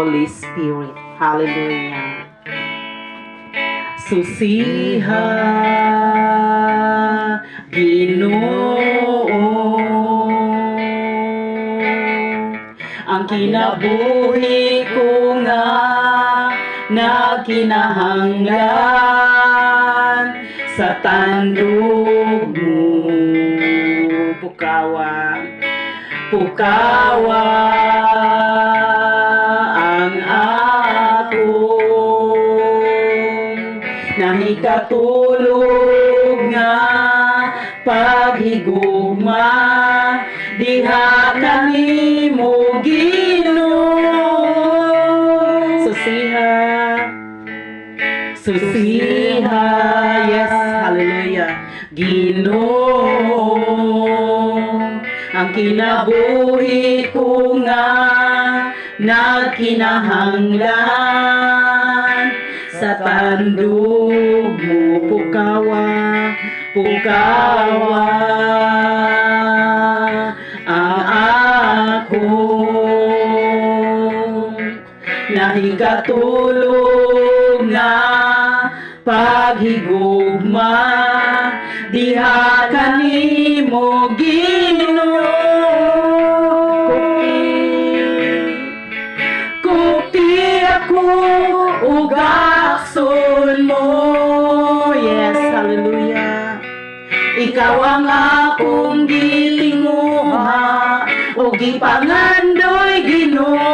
Holy Spirit. Hallelujah. Susiha, Ginoo, ang kinabuhi ko nga na kinahanglan sa tandog mo. Pukawa ang akong nahikatulog nga paghigugma, diha kanimo Ginoo. Susiha, yes, hallelujah. Ginoo, ang kinabuhi ko nga na kinahanglan sa tandog mo. Pukawa ang akong nahikatulog na paghigugma, diha kanimo Ginoo. Kupi ako ug akson mo. Yes, hallelujah. Ikaw ang akong gitinguha ug gipangandoy Ginoo.